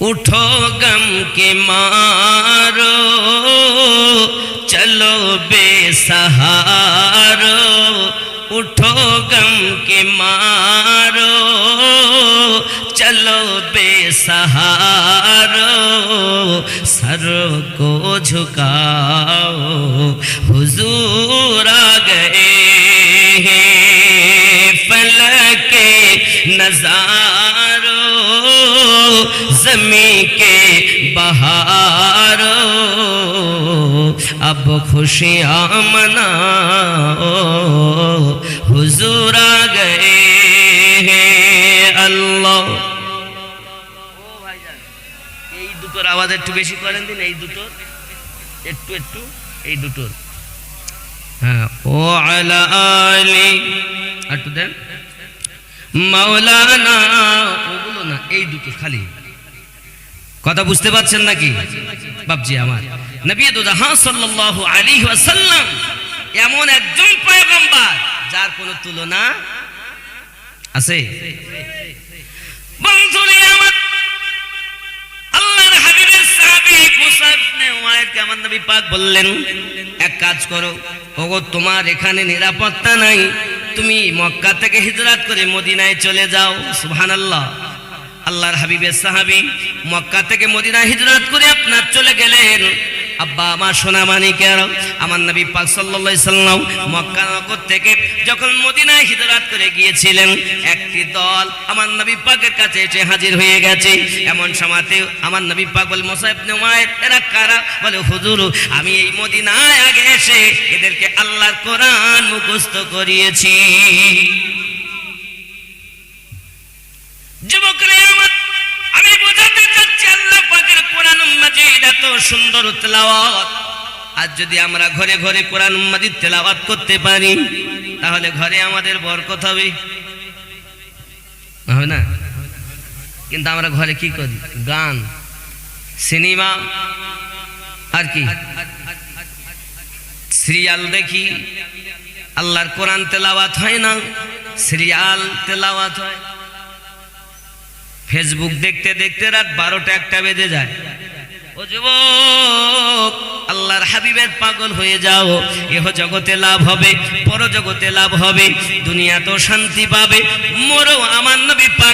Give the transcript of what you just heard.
उठो गम के मारो चलो बेसहारो, उठो गम के मारो चलो बेसहारो, सर को झुकाओ हुजूर आ गए हैं, फलके नजारो ज़मीं के बहारो, अब खुशियाँ मनाओ हुजूर आ गए हैं। अल्लाह এই দুটোর আওয়াজ একটু বেশি করেন দিন, এই দুটোর একটু একটু এই দুটোর, হ্যাঁ। ও আলা আলি একটু দেন মাওলানা, ওগুলো না, এই দুটো খালি। কথা বুঝতে পারছেন নাকি বাপজি আমার? নবী দো জাহান সাল্লাল্লাহু আলাইহি ওয়াসাল্লাম এমন একজন পয়গম্বর যার কোনো তুলনা আছে? বন্ধুরে আমার, আল্লাহর হাবিবের সাহাবী মুসাব ইবনে উমাইরকে আমার নবী পাক বললেন, এক কাজ করো, ওগো তোমার এখানে নিরাপত্তা নাই, তুমি মক্কা থেকে হিজরত করে মদিনায় চলে যাও। সুবহানাল্লাহ। আল্লাহর হাবিবের সাহাবী মক্কা থেকে মদিনায় হিজরত করে আপনার চলে গেলেন। আব্বা আমার সোনা মানিকের, আমার নবী পাক সাল্লাল্লাহু আলাইহি সাল্লাম মক্কা নগর থেকে যখন মদিনায় হিজরত করে গিয়েছিলেন, একটি দল আমার নবী পাকের কাছে এসে হাজির হয়ে গেছে। এমন সময়তে আমার নবী পাক বলে, মুসা ইবনে উমাইর এরা কারা? বলে, হুজুর আমি এই মদিনায় আগে এসে এদেরকে আল্লাহর কোরআন মুখস্থ করিয়েছি। যুবকরা আমার, আমি বোঝাতে চাচ্ছি আল্লাহ পাকের কোরআন মাজিদ এত সুন্দর তেলাওয়াত। আর যদি আমরা ঘরে ঘরে কোরআন মাজিদ তেলাওয়াত করতে পারি, তাহলে ঘরে আমাদের বরকত হবে, হবে না? কিন্তু আমরা ঘরে কি করি? গান, সিনেমা, আর কি সিরিয়াল দেখি। আল্লাহর কোরআন তেলাওয়াত হয় না, সিরিয়াল তেলাওয়াত হয়। ফেসবুক দেখতে দেখতে রাত 12টা 1টা বেজে যায়। ও যুবক, আল্লাহর হাবিবের পাগল হয়ে যাও, এহ জগতে লাভ হবে, পর জগতে লাভ হবে, দুনিয়াতেও শান্তি পাবে। মরো আমার নবী পাক